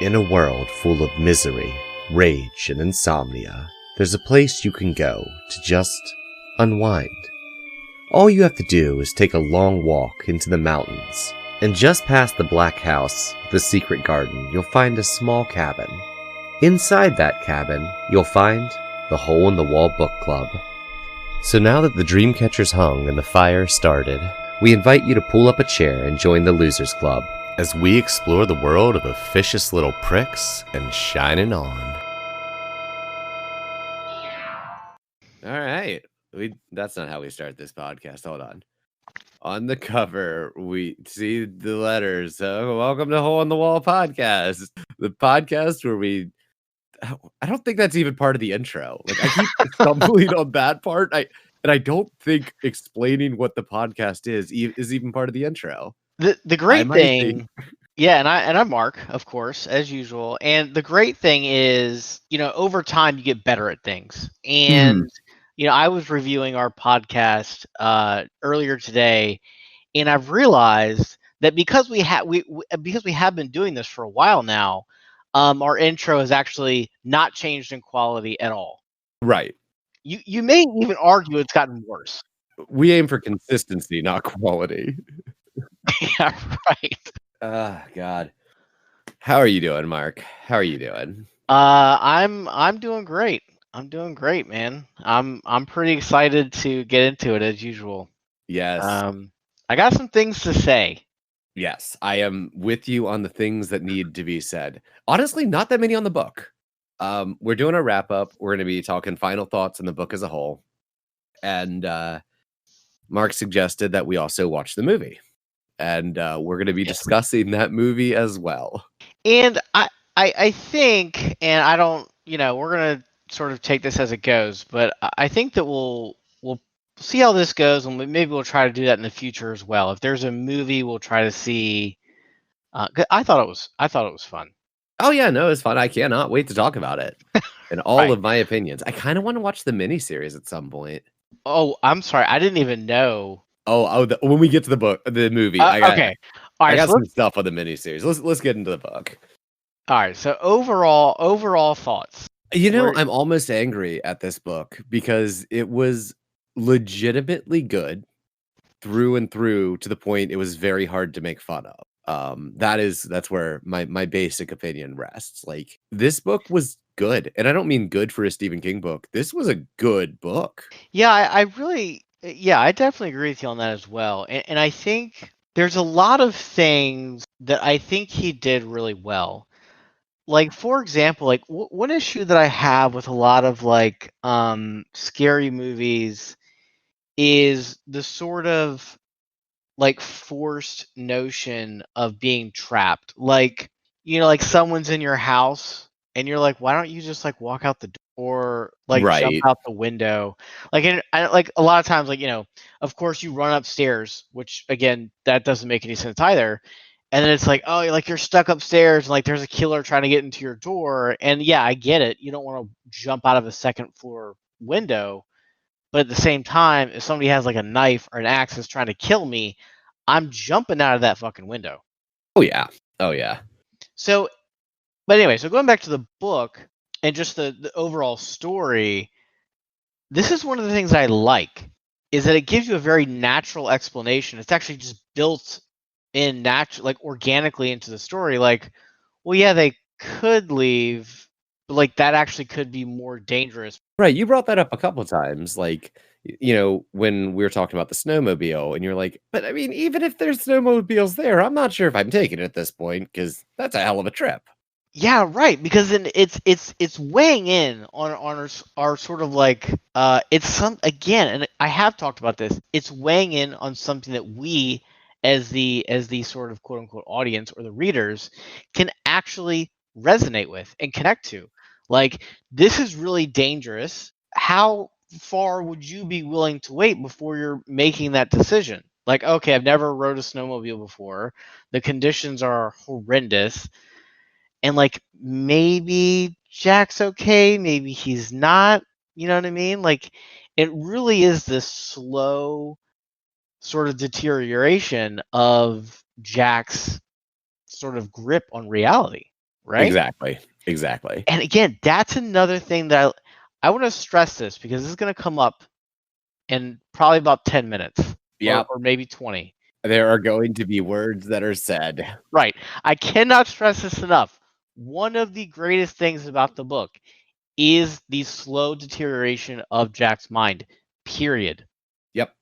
In a world full of misery, rage, and insomnia, there's a place you can go to just unwind. All you have to do is take a long walk into the mountains, and just past the black house, the secret garden, you'll find a small cabin. Inside that cabin, you'll find the Hole in the Wall Book Club. So now that the dream catcher's hung and the fire started, we invite you to pull up a chair and join the Losers Club as we explore the world of officious little pricks and shining on. All right. That's not how we start this podcast. Hold on. On the cover, we see the letters. Welcome to Hole in the Wall Podcast. The podcast where I don't think that's even part of the intro. Like, I keep stumbling on that part. I don't think explaining what the podcast is even part of the intro. The great thing, yeah, and I'm Mark, of course, as usual. And the great thing is, over time you get better at things. And I was reviewing our podcast earlier today, and I've realized that because we have been doing this for a while now, our intro has actually not changed in quality at all. Right. You may even argue it's gotten worse. We aim for consistency, not quality. Yeah, right. God. How are you doing, Mark? How are you doing? I'm doing great. I'm doing great, man. I'm pretty excited to get into it as usual. Yes. I got some things to say. Yes, I am with you on the things that need to be said. Honestly, not that many on the book. We're doing a wrap up. We're going to be talking final thoughts on the book as a whole. And Mark suggested that we also watch the movie. And we're going to be discussing that movie as well. And I think, and I don't, we're going to sort of take this as it goes, but I think that we'll see how this goes, and maybe we'll try to do that in the future as well. If there's a movie, we'll try to see. I thought it was fun. Oh yeah, no, it's fun. I cannot wait to talk about it and all Right. of my opinions. I kind of want to watch the miniseries at some point. Oh, I'm sorry, I didn't even know. When we get to the movie, okay. All right, I got some stuff on the miniseries. Let's get into the book. All right. So overall thoughts. I'm almost angry at this book because it was legitimately good through and through to the point it was very hard to make fun of. That's where my basic opinion rests. Like, this book was good, and I don't mean good for a Stephen King book. This was a good book. Yeah, I definitely agree with you on that as well. And I think there's a lot of things that I think he did really well. Like, for example, like one issue that I have with a lot of like scary movies is the sort of like forced notion of being trapped. Like, like someone's in your house and you're like, why don't you just like walk out the door or like jump out the window? Like, like a lot of times, like, of course you run upstairs, which again, that doesn't make any sense either. And then it's like, oh, you're stuck upstairs and like there's a killer trying to get into your door. And yeah, I get it. You don't want to jump out of a second floor window. But at the same time, if somebody has like a knife or an axe that's trying to kill me, I'm jumping out of that fucking window. Oh yeah. So, but anyway, so going back to the book and just the overall story, this is one of the things I like, is that it gives you a very natural explanation. It's actually just built in like organically into the story. Like, well, yeah, they could leave, but like that actually could be more dangerous. Right. You brought that up a couple of times. Like, when we were talking about the snowmobile, and you're like, but I mean, even if there's snowmobiles there, I'm not sure if I'm taking it at this point because that's a hell of a trip. Yeah, right. Because then it's weighing in on our sort of like it's again, and I have talked about this. It's weighing in on something that we, as the sort of quote unquote audience or the readers, can actually resonate with and connect to. Like, this is really dangerous. How far would you be willing to wait before you're making that decision? Like, okay, I've never rode a snowmobile before. The conditions are horrendous. And like, maybe Jack's okay, maybe he's not. You know what I mean? Like, it really is this slow sort of deterioration of Jack's sort of grip on reality. right? Exactly. Exactly. And again, that's another thing that I want to stress this because this is going to come up in probably about 10 minutes Yep. or maybe 20. There are going to be words that are said. Right. I cannot stress this enough. One of the greatest things about the book is the slow deterioration of Jack's mind, period. Yep.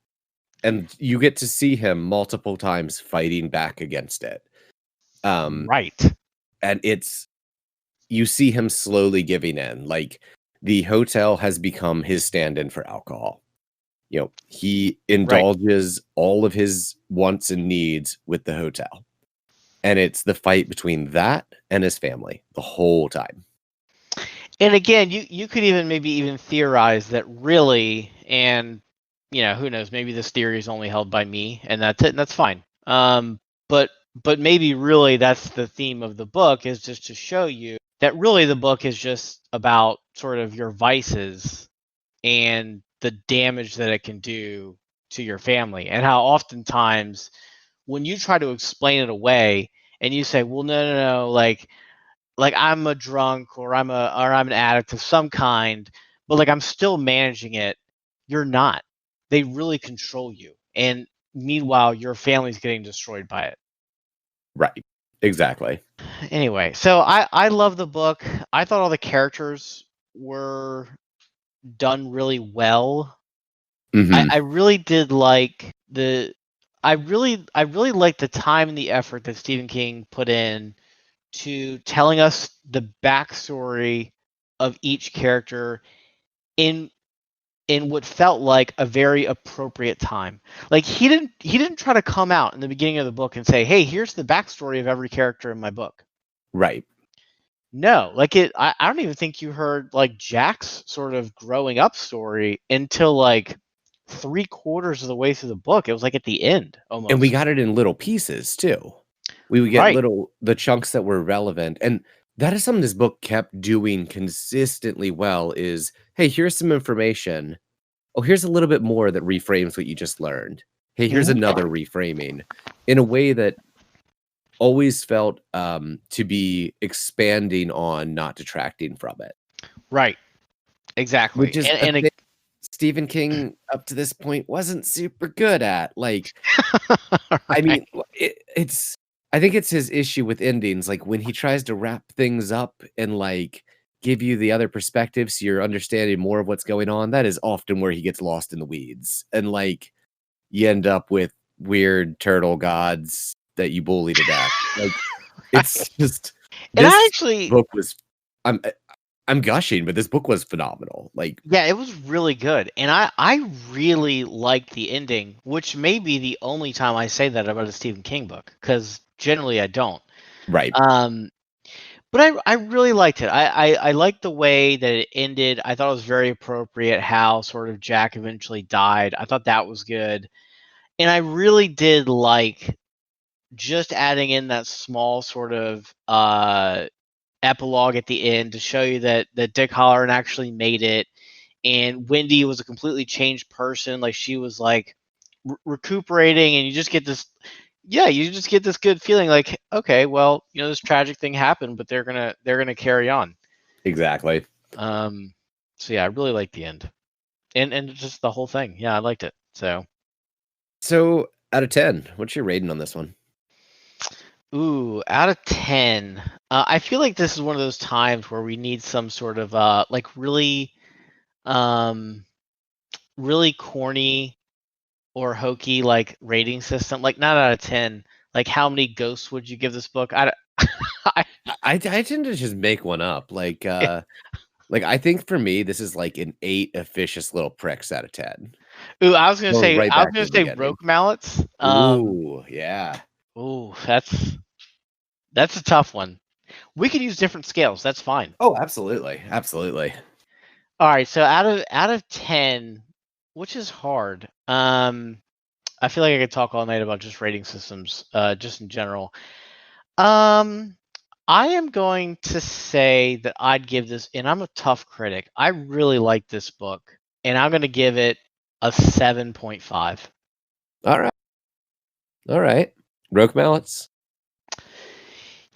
And you get to see him multiple times fighting back against it. Right. And you see him slowly giving in. Like, the hotel has become his stand-in for alcohol. He Right. indulges all of his wants and needs with the hotel. And it's the fight between that and his family the whole time. And again, you could even maybe even theorize that really, and who knows, maybe this theory is only held by me, and that's it, and that's fine. But maybe really that's the theme of the book, is just to show you that really the book is just about sort of your vices and the damage that it can do to your family, and how oftentimes when you try to explain it away and you say, well, no, like I'm a drunk or I'm an addict of some kind, but like I'm still managing it. You're not. They really control you. And meanwhile, your family's getting destroyed by it. Right. Exactly. Anyway, so I love the book. I thought all the characters were done really well. Mhm. I really did like I really liked the time and the effort that Stephen King put in to telling us the backstory of each character in what felt like a very appropriate time. Like he didn't try to come out in the beginning of the book and say, "Hey, here's the backstory of every character in my book." Right. No, like I don't even think you heard like Jack's sort of growing up story until like 3/4 of the way through the book. It was like at the end And we almost. got it in little pieces too. We would get Right. the chunks that were relevant, and that is something this book kept doing consistently well is, "Hey, here's some information. Oh, here's a little bit more that reframes what you just learned. Hey, here's Mhm. another reframing," in a way that always felt, to be expanding on, not detracting from it, Right. Exactly. which is a And thing Stephen King, up to this point, wasn't super good at. Like, I right. mean, it's I think it's his issue with endings, like, when he tries to wrap things up and, like, give you the other perspective so you're understanding more of what's going on, that is often where he gets lost in the weeds, and, like, you end up with weird turtle gods that you bully to death. Like, it's just And I this actually, book was I'm I'm gushing, but this book was phenomenal. Like, yeah, it was really good. And I really liked the ending, which may be the only time I say that about a Stephen King book, because generally I don't. right. Um, but I really liked it. I liked the way that it ended. I thought it was very appropriate how sort of Jack eventually died. I thought that was good. And I really did like just adding in that small sort of epilogue at the end to show you that Dick Halloran actually made it, and Wendy was a completely changed person. Like she was like recuperating, and you just get this, yeah, you just get this good feeling. Like, okay, well, this tragic thing happened, but they're gonna carry on. Exactly. Um, so yeah, I really liked the end, and just the whole thing. Yeah, I liked it. So, So, out of 10, what's your rating on this one? ooh, out of 10, I feel like this is one of those times where we need some sort of like really um really corny or hokey like rating system. Like not out of 10. Like how many ghosts would you give this book? I don't, I tend to just make one up. Like, I think for me, this is like an 8 officious little pricks out of 10. ooh, I was gonna Going say right I was back to gonna the say beginning. roque mallets. Ooh, yeah. Ooh, that's a tough one. We could use different scales. That's fine. Oh, absolutely. Absolutely. All right, so out of 10, which is hard. I feel like I could talk all night about just rating systems, just in general. Um, I am going to say that I'd give this, and I'm a tough critic. I really like this book, and I'm going to give it a 7.5. All right. All right. Roke mallets.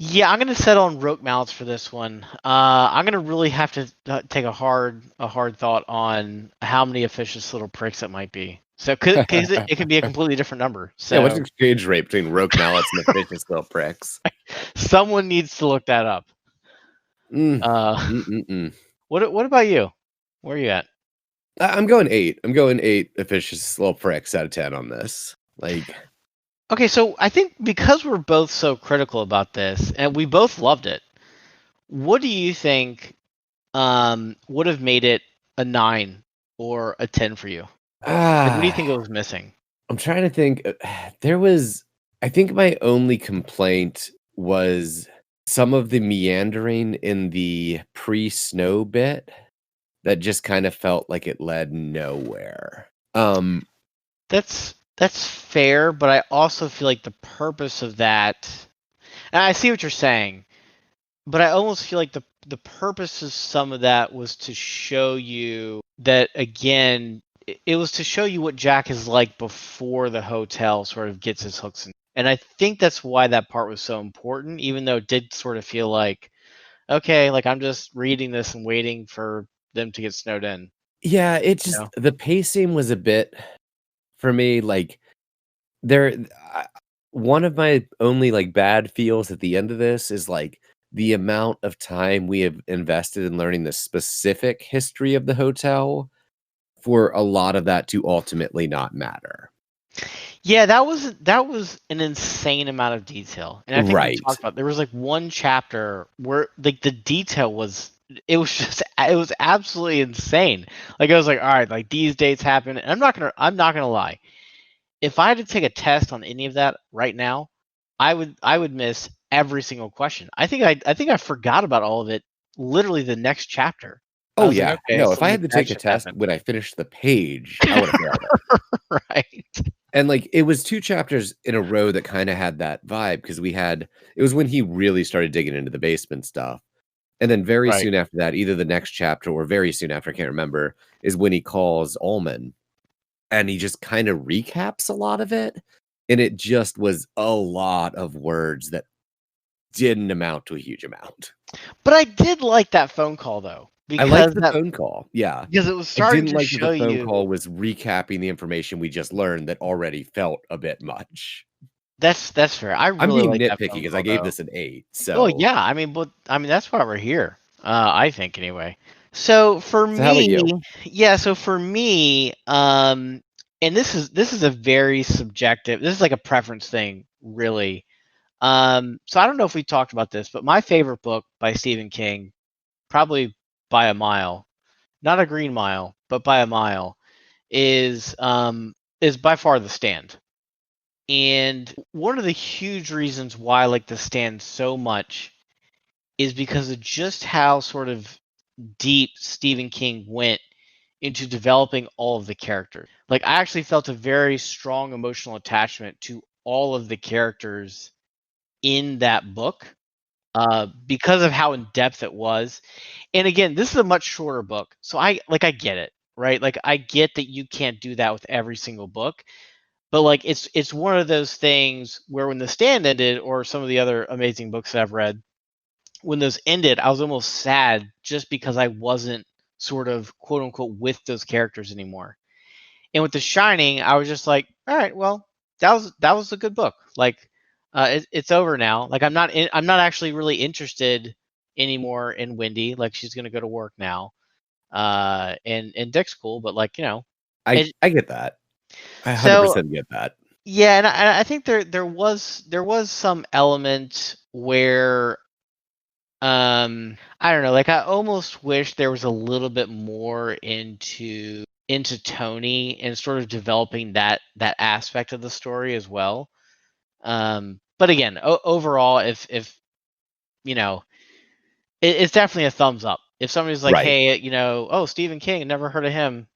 Yeah, I'm gonna settle on roque mallets for this one. I'm gonna really have to take a hard thought on how many officious little pricks it might be. So, cause it could be a completely different number. Yeah, what's the So, exchange rate between roque mallets and efficient little pricks? someone needs to look that up. Mm. Uh, Mm-mm-mm. what about you? Where are you at? I'm going 8. I'm going 8 officious little pricks out of 10 on this. Like, Okay, so I think because we're both so critical about this, and we both loved it, what do you think would have made it a 9 or a 10 for you? Like, what do you think it ah, was missing? I'm trying to think. There was, I think my only complaint was some of the meandering in the pre-snow bit that just kind of felt like it led nowhere. That's fair, but I also feel like the purpose of that, and I see what you're saying, but I almost feel like the purpose of some of that was to show you that again, it was to show you what Jack is like before the hotel sort of gets his hooks in. And I think that's why that part was so important, even though it did sort of feel like, okay, like I'm just reading this and waiting for them to get snowed in. Yeah, it You just know? the pacing was a bit for me like there I, one of my only like bad feels at the end of this is like the amount of time we have invested in learning the specific history of the hotel for a lot of that to ultimately not matter. Yeah, that was an insane amount of detail. And I think we Right. talked about there was like one chapter where like the detail was it was just it was absolutely insane. Like I was like, all right, like these dates happen. And I'm not gonna lie. If I had to take a test on any of that right now, I would miss every single question. I think I forgot about all of it literally the next chapter. I Oh was like, yeah. okay, No, if I something had to bad take a should test happen. when I finished the page, I would have failed it. Right. And like it was 2 chapters in a row that kind of had that vibe because it was when he really started digging into the basement stuff. And then very Right. soon after that, either the next chapter or very soon after, I can't remember, is when he calls Ullman and he just kind of recaps a lot of it. And it just was a lot of words that didn't amount to a huge amount. But I did like that phone call though, I liked because the that phone call. Yeah. because it was I starting didn't to like that show the phone call you was recapping the information we just learned that already felt a bit much. that's fair. I I'm really being like that nitpicky phone because I call gave though. this an 8. Oh So, yeah, I mean that's why we're here. I think anyway. So for so how about me, you? yeah, so for me, and this is a very subjective. This is like a preference thing, really. So I don't know if we talked about this, but my favorite book by Stephen King, probably by a mile, not a green mile, but by a mile, is by far The Stand. And one of the huge reasons why I like The Stand so much is because of just how sort of deep Stephen King went into developing all of the characters. Like I actually felt a very strong emotional attachment to all of the characters in that book because of how in depth it was. And again, this is a much shorter book, so I get it, right? Like I get that you can't do that with every single book, but like it's one of those things where when The Stand ended, or some of the other amazing books that I've read, when those ended, I was almost sad just because I wasn't sort of quote unquote with those characters anymore. And with The Shining, I was just like, all right, well, that was a good book. Like, it's over now. Like, I'm not actually really interested anymore in Wendy. Like, she's gonna go to work now. And Dick's cool, but like, it, I get that. I so 100% get that. yeah, and I think there was some element where I don't know, like I almost wish there was a little bit more into Tony and sort of developing that aspect of the story as well. But again, overall, if you know, it's definitely a thumbs up. If somebody's like, Right. hey, oh, Stephen King, never heard of him.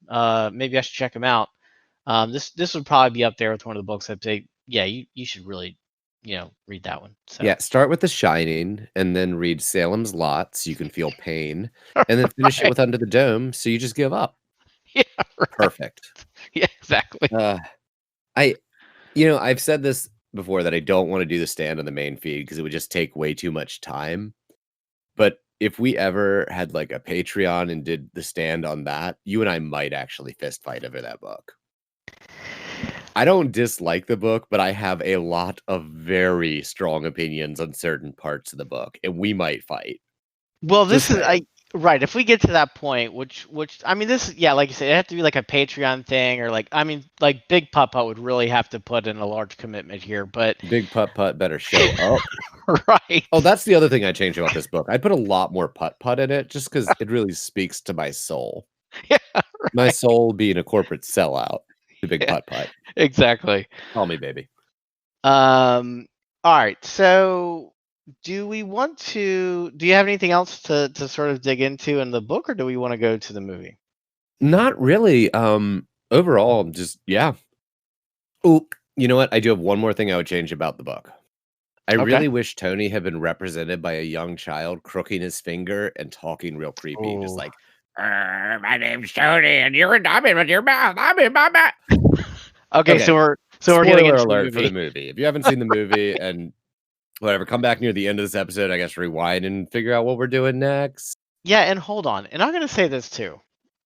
Maybe I should check him out. This would probably be up there with one of the books I'd say, yeah, you should really, read that one. So Yeah, start with The Shining and then read Salem's Lot so you can feel pain, and then finish it right, with Under the Dome so you just give up. yeah, right, Perfect. yeah, exactly. Uh, I I've said this before that I don't want to do the stand on the main feed because it would just take way too much time. But if we ever had like a Patreon and did the stand on that, you and I might actually fist fight over that book. I don't dislike the book, but I have a lot of very strong opinions on certain parts of the book, and we might fight. Well, Just this is saying. right. If we get to that point, which I mean, this yeah, like you said, it have to be like a Patreon thing, or like I mean, like Big Papa would really have to put in a large commitment here, but Big Putt Putt better show up. right. Oh, that's the other thing I changed about this book. I put a lot more putt putt in it just because it really speaks to my soul. Yeah, My soul being a corporate sellout. The big yeah, putt putt. exactly. Call me baby. All right. So, do we want to? Do you have anything else to sort of dig into in the book, or do we want to go to the movie? Not really. Overall, just yeah. Oh, you know what? I do have one more thing I would change about the book. I Okay. really wish Tony had been represented by a young child crooking his finger and talking real creepy, just Oh. like, my name's Tony, and you're I'm in your mouth. I'm in my mouth. Okay. Okay. So we're getting Spoiler into the alert for the movie. movie. If you haven't seen the movie and whatever, come back near the end of this episode, I guess rewind and figure out what we're doing next. Yeah, and hold on. And I'm going to say this too.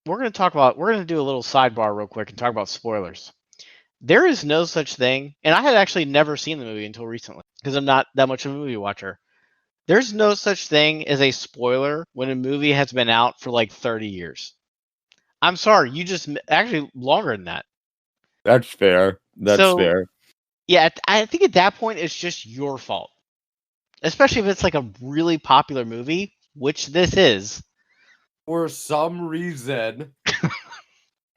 We're going to do a little sidebar real quick and talk about spoilers. There is no such thing, and I had actually never seen the movie until recently because I'm not that much of a movie watcher. There's no such thing as a spoiler when a movie has been out for like 30 years. I'm sorry, actually longer than that. That's fair. That's So, fair. yeah, I think at that point it's just your fault. Especially if it's like a really popular movie, which this is. For some reason.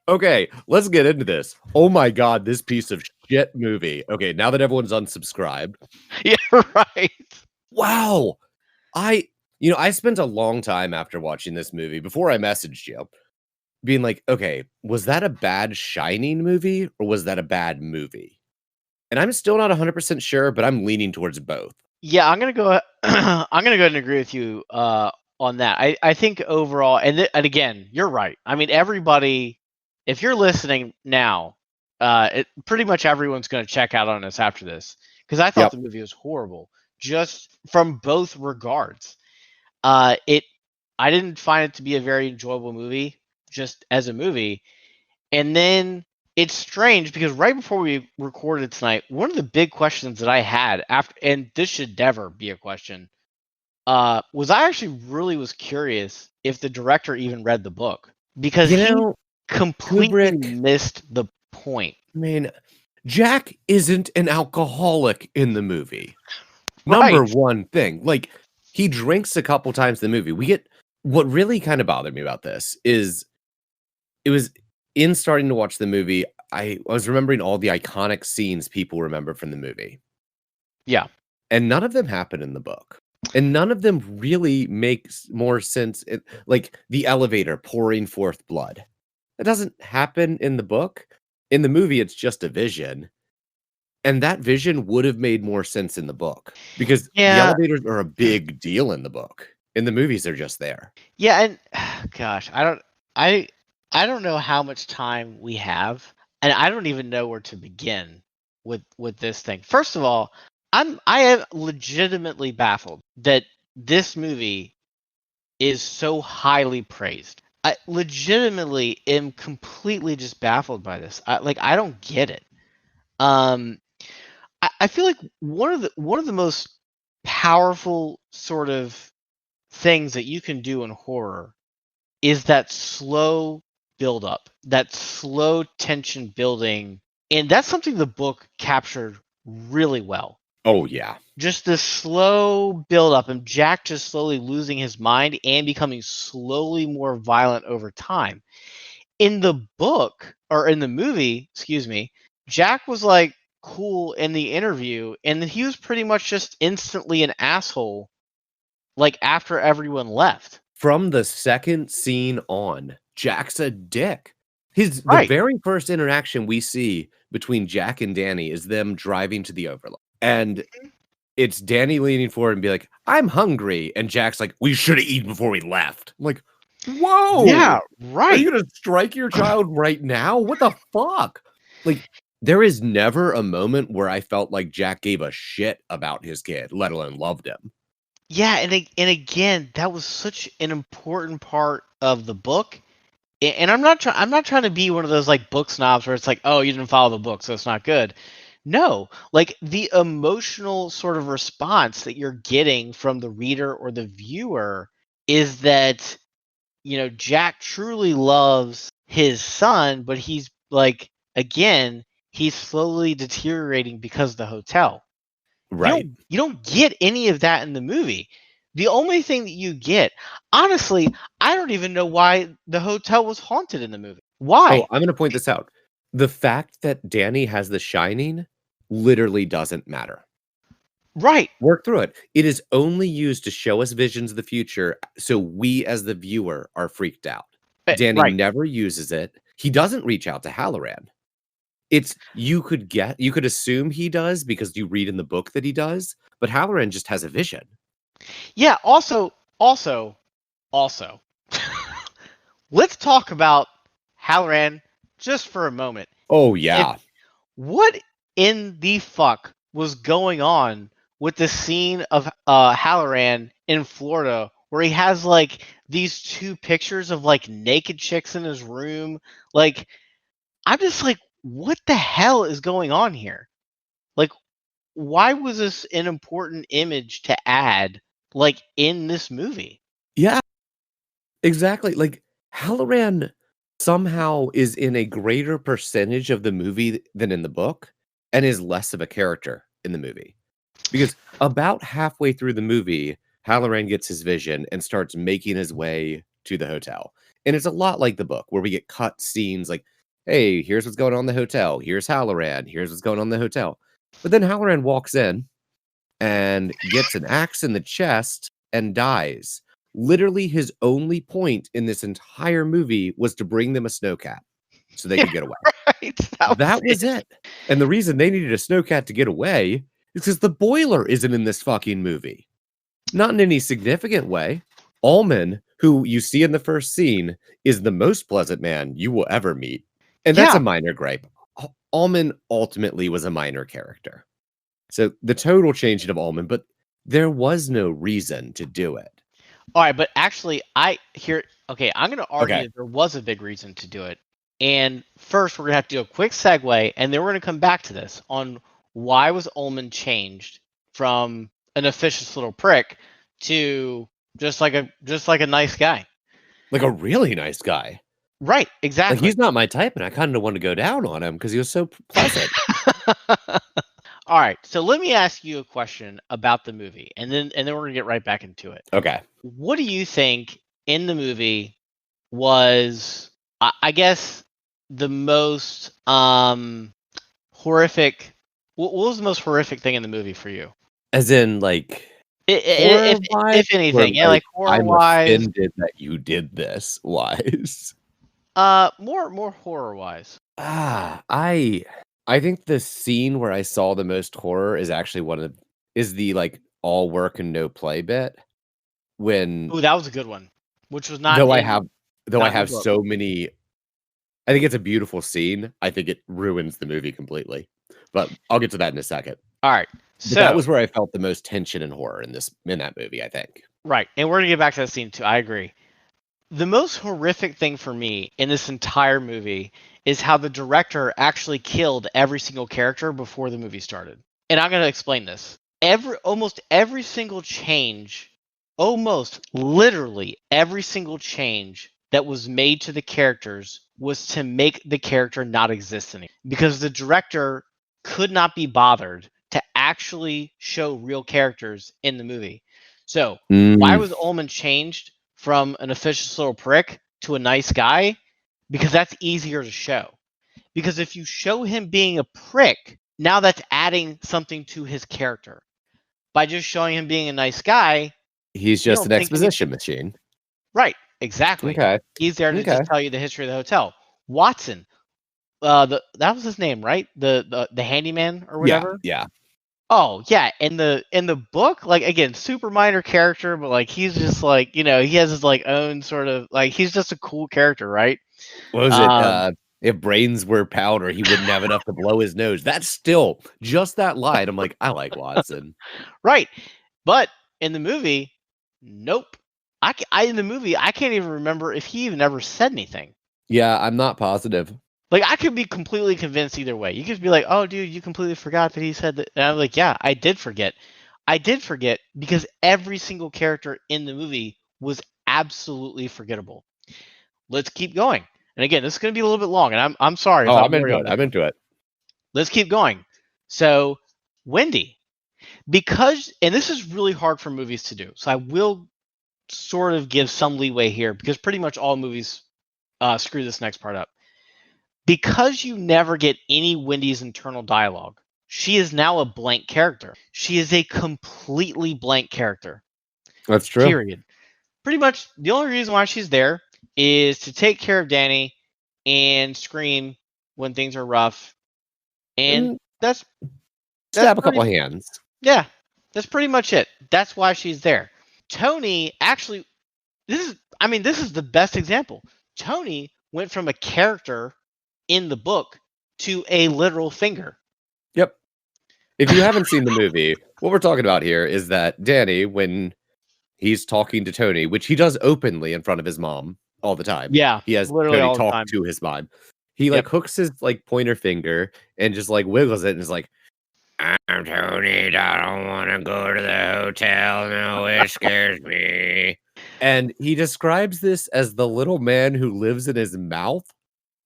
Okay, let's get into this. Oh my god, this piece of shit movie. Okay, now that everyone's unsubscribed. Yeah, right. Wow. I spent a long time after watching this movie before I messaged you being like, "Okay, was that a bad Shining movie or was that a bad movie?" And I'm still not 100% sure, but I'm leaning towards both. Yeah, I'm gonna go. I'm gonna go ahead and agree with you on that. I think overall, and again, you're right. I mean, everybody, if you're listening now, pretty much everyone's gonna check out on us after this because I thought Yep. the movie was horrible, just from both regards. I didn't find it to be a very enjoyable movie, just as a movie, and then it's strange because right before we recorded tonight, one of the big questions that I had after, and this should never be a question, was I actually really was curious if the director even read the book because You he know, completely Kubrick, missed the point. I mean, Jack isn't an alcoholic in the movie. Number Right. one thing, like he drinks a couple times in the movie. What really kind of bothered me about this is it was in starting to watch the movie, I was remembering all the iconic scenes people remember from the movie. Yeah. And none of them happen in the book. And none of them really makes more sense. Like the elevator pouring forth blood. That doesn't happen in the book. In the movie, it's just a vision. And that vision would have made more sense in the book because the Yeah. elevators are a big deal in the book. In the movies, they're just there. Yeah, and gosh, I don't know how much time we have, and I don't even know where to begin with this thing. First of all, I am legitimately baffled that this movie is so highly praised. I legitimately am completely just baffled by this. I don't get it. Um, I feel like one of the most powerful sort of things that you can do in horror is that slow build up, that slow tension building. And that's something the book captured really well. Oh, yeah. Just this slow build up and Jack just slowly losing his mind and becoming slowly more violent over time. In the book or in the movie, excuse me, Jack was like cool in the interview and then he was pretty much just instantly an asshole like after everyone left. From the second scene on, Jack's a dick. The Right. very first interaction we see between Jack and Danny is them driving to the Overlook. And it's Danny leaning forward and be like, "I'm hungry." And Jack's like, "We should have eaten before we left." I'm like, whoa. Yeah, Are right. you gonna strike your child right now? What the fuck? Like, There is never a moment where I felt like Jack gave a shit about his kid, let alone loved him. Yeah, and again, that was such an important part of the book. And I'm not trying to be one of those like book snobs where it's like, oh, you didn't follow the book, so it's not good. No, like the emotional sort of response that you're getting from the reader or the viewer is that, Jack truly loves his son, but he's like, again, he's slowly deteriorating because of the hotel. Right. You don't get any of that in the movie. The only thing that you get, honestly, I don't even know why the hotel was haunted in the movie. Oh, Why? I'm gonna point this out. The fact that Danny has the shining literally doesn't matter. Right. Work through it. It is only used to show us visions of the future, so we as the viewer are freaked out. Danny Right. never uses it. He doesn't reach out to Halloran. You could assume he does because you read in the book that he does, but Halloran just has a vision. Yeah, also, let's talk about Halloran just for a moment. Oh yeah. What in the fuck was going on with the scene of Halloran in Florida where he has like these two pictures of like naked chicks in his room? Like, I'm just like, what the hell is going on here? Like, why was this an important image to add like in this movie? Yeah. Exactly. Like Halloran somehow is in a greater percentage of the movie than in the book and is less of a character in the movie. Because about halfway through the movie, Halloran gets his vision and starts making his way to the hotel. And it's a lot like the book where we get cut scenes like, hey, here's what's going on in the hotel. Here's Halloran. Here's what's going on in the hotel. But then Halloran walks in and gets an axe in the chest and dies. Literally, his only point in this entire movie was to bring them a snowcat so they could get away. Right? That was it. And the reason they needed a snowcat to get away is because the boiler isn't in this fucking movie. Not in any significant way. Allman, who you see in the first scene, is the most pleasant man you will ever meet. And that's Yeah. a minor gripe. Allman ultimately was a minor character. So the total changing of Allman, but there was no reason to do it. All right, but actually, I'm going to argue Okay. that there was a big reason to do it. And first, we're going to have to do a quick segue, and then we're going to come back to this on why was Ullman changed from an officious little prick to just like a nice guy. Like a really nice guy. Right, Like exactly. he's not my type, and I kind of want to go down on him because he was so pleasant. All right, so let me ask you a question about the movie, and then we're gonna get right back into it. Okay. What do you think in the movie was, I guess, the most horrific? What was the most horrific thing in the movie for you? As in, like, If anything, yeah, like horror I'm wise. offended that you did this. Wise. More horror wise. I think the scene where I saw the most horror is actually is the like all work and no play bit. When Oh, that was a good one. Which was not though I in, have not in the book. so many. I think it's a beautiful scene. I think it ruins the movie completely. But I'll get to that in a second. All right. But So that was where I felt the most tension and horror in that movie, I think. right, and we're gonna get back to that scene too. I agree. The most horrific thing for me in this entire movie is how the director actually killed every single character before the movie started. And I'm going to explain this. Almost every single change, almost literally every single change that was made to the characters was to make the character not exist anymore. Because the director could not be bothered to actually show real characters in the movie. So why was Ullman changed from an officious little prick to a nice guy? Because that's easier to show. Because if you show him being a prick, now that's adding something to his character. By just showing him being a nice guy, he's just an exposition machine. Right, exactly. Okay. He's there to just tell you the history of the hotel. Watson, that was his name, right? The handyman or whatever. Yeah. Oh yeah, in the book, like again, super minor character, but like he's just like he has his like own sort of like he's just a cool character, right? What was it? If brains were powder, he wouldn't have enough to blow his nose. That's still just that line. I'm like, I like Watson. Right. But in the movie, nope. In the movie, I can't even remember if he even ever said anything. Yeah, I'm not positive. Like, I could be completely convinced either way. You could be like, oh, dude, you completely forgot that he said that. And I'm like, yeah, I did forget. I did forget because every single character in the movie was absolutely forgettable. Let's keep going. And again, this is going to be a little bit long, and I'm sorry. Oh, if I'm into it. I'm into it. Let's keep going. So, Wendy, because, and this is really hard for movies to do, so I will sort of give some leeway here because pretty much all movies screw this next part up. Because you never get any Wendy's internal dialogue, she is now a blank character. She is a completely blank character. That's true. Period. Pretty much the only reason why she's there is to take care of Danny and scream when things are rough. And that's stab a couple hands. Yeah, that's pretty much it. That's why she's there. Tony, actually, this is the best example. Tony went from a character in the book to a literal finger. Yep. If you haven't seen the movie, what we're talking about here is that Danny, when he's talking to Tony, which he does openly in front of his mom all the time. Yeah, he has literally Tony all the talk time. to his mom. He like hooks his like pointer finger and just like wiggles it and is like, "I'm Tony. I don't want to go to the hotel. No, it scares me." And he describes this as the little man who lives in his mouth,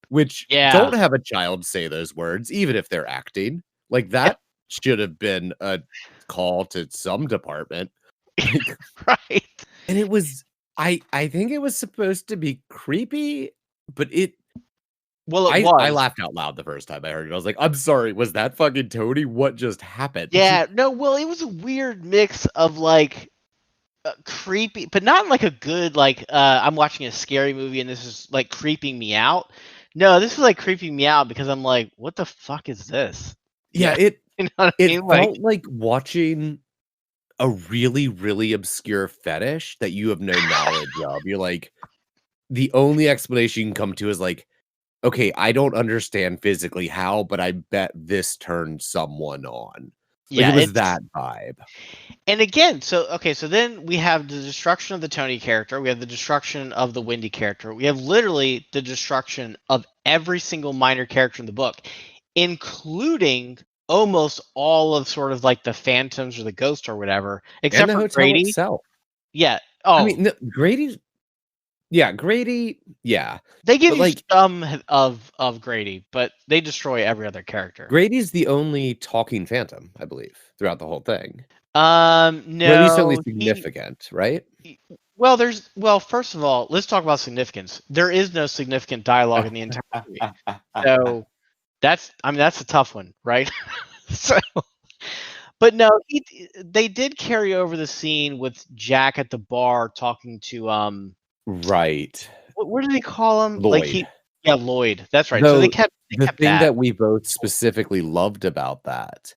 which don't have a child say those words, even if they're acting. Like that should have been a call to some department. Like, right. And it was, I think it was supposed to be creepy, but I laughed out loud the first time I heard it. I was like, I'm sorry, was that fucking Tony? What just happened? Yeah, no, well, it was a weird mix of like creepy, but not like a good, like, I'm watching a scary movie and this is like creeping me out. No, this is like creeping me out because I'm like, what the fuck is this? Yeah, it you know what I mean? felt like watching a really, really obscure fetish that you have no knowledge of. You're like, the only explanation you can come to is like, okay, I don't understand physically how, but I bet this turned someone on. Like, it was that vibe. And again, so then we have the destruction of the Tony character. We have the destruction of the Wendy character. We have literally the destruction of every single minor character in the book, including almost all of sort of like the phantoms or the ghost or whatever, except and the for hotel Grady. Itself. Yeah. Oh, I mean, no, Grady. Yeah, Grady. Yeah, they give you like some of Grady, but they destroy every other character. Grady's the only talking phantom, I believe, throughout the whole thing. No, Grady's only significant, right? Well, first of all, let's talk about significance. There is no significant dialogue in the entire movie, so that's a tough one, right? So, but no, they did carry over the scene with Jack at the bar talking to right. What did they call him? Lloyd. Like Lloyd. That's right. Though, so they kept the thing that we both specifically loved about that,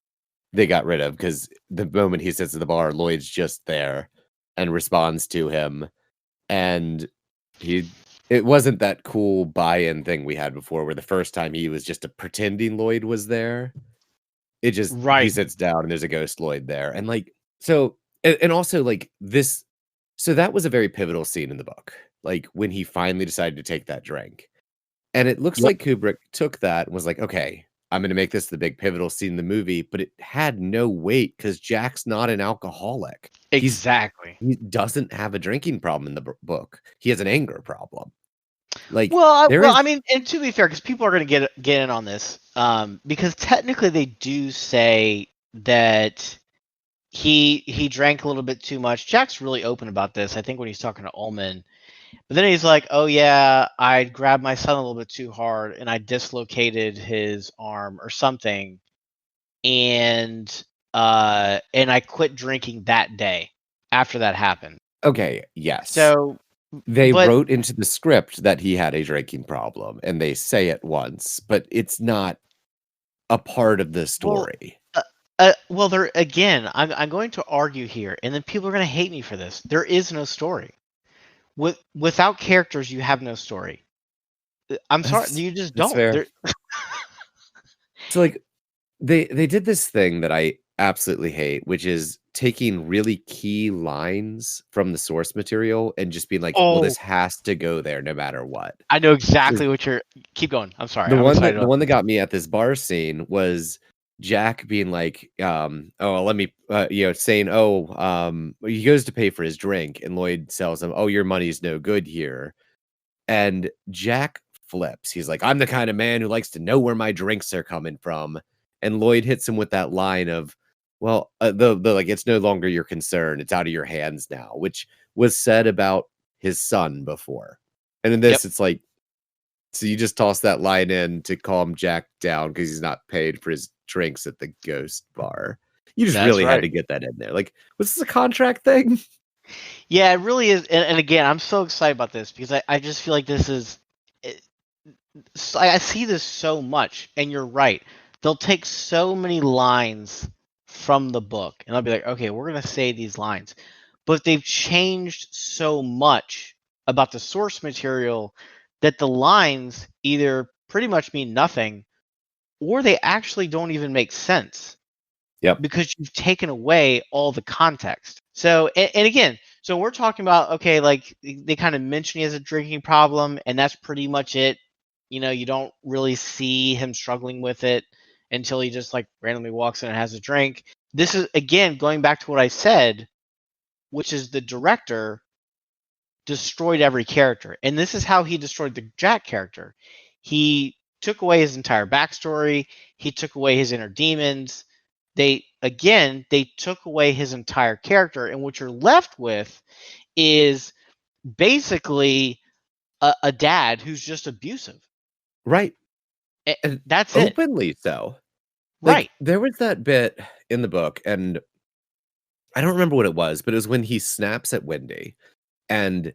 they got rid of, because the moment he sits at the bar, Lloyd's just there and responds to him, and it wasn't that cool buy-in thing we had before, where the first time he was just pretending Lloyd was there. It just he sits down and there's a ghost Lloyd there, and like so, and also like this. So that was a very pivotal scene in the book, like when he finally decided to take that drink. And it looks like Kubrick took that and was like, okay, I'm going to make this the big pivotal scene in the movie, but it had no weight because Jack's not an alcoholic. Exactly. He doesn't have a drinking problem in the book. He has an anger problem. Like, I mean, and to be fair, because people are going to get in on this, because technically they do say that he drank a little bit too much. Jack's really open about this, I think, when he's talking to Ullman. But then he's like, oh yeah, I grabbed my son a little bit too hard and I dislocated his arm or something. And I quit drinking that day after that happened. Okay, yes. So they wrote into the script that he had a drinking problem, and they say it once, but it's not a part of the story. Well, there again, I'm going to argue here, and then people are going to hate me for this. There is no story. Without characters, you have no story. I'm sorry, That's you just that's don't. fair. So, like, they did this thing that I absolutely hate, which is taking really key lines from the source material and just being like, "Well, Oh, this has to go there no matter what." I know So exactly what you're. Keep going. I'm sorry. the I'm one excited that the about one that this. got me at this bar scene was Jack being like, "Oh, let me," saying, "Oh," he goes to pay for his drink, and Lloyd tells him, "Oh, your money's no good here." And Jack flips. He's like, "I'm the kind of man who likes to know where my drinks are coming from." And Lloyd hits him with that line of, "Well, the like, it's no longer your concern. It's out of your hands now," which was said about his son before. And in Yep, this, it's like, so you just toss that line in to calm Jack down because he's not paid for his drinks at the ghost bar. You just that's really had right. to get that in there. Like, was this a contract thing? Yeah, it really is. And again, I'm so excited about this because I just feel like this is. it- I see this so much, and you're right. They'll take so many lines from the book, and I'll be like, okay, we're gonna say these lines, but they've changed so much about the source material that the lines either pretty much mean nothing or they actually don't even make sense Yep. because you've taken away all the context. So, and again, so we're talking about, okay, like they kind of mention he has a drinking problem, and that's pretty much it. You don't really see him struggling with it until he just like randomly walks in and has a drink. This is again going back to what I said, which is the director destroyed every character. And this is how he destroyed the Jack character. He took away his entire backstory, he took away his inner demons. They took away his entire character, and what you're left with is basically a dad who's just abusive. Right. And That's it. openly so. Right. Like, there was that bit in the book, and I don't remember what it was, but it was when he snaps at Wendy, and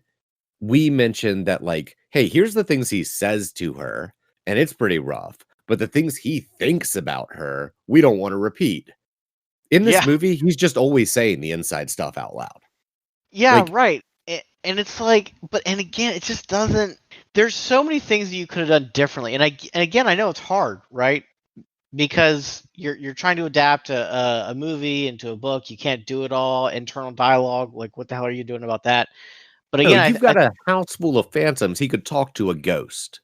we mentioned that, like, "Hey, here's the things he says to her, and it's pretty rough, but the things he thinks about her, we don't wanna repeat." In this Yeah. movie, he's just always saying the inside stuff out loud. Yeah, Like, right. And it's like, but and again, it just doesn't. There's so many things that you could have done differently. And again, I know it's hard, right? Because you're trying to adapt a movie into a book. You can't do it all. Internal dialogue, like what the hell are you doing about that? But no, again, you've I got a house full of phantoms, he could talk to a ghost,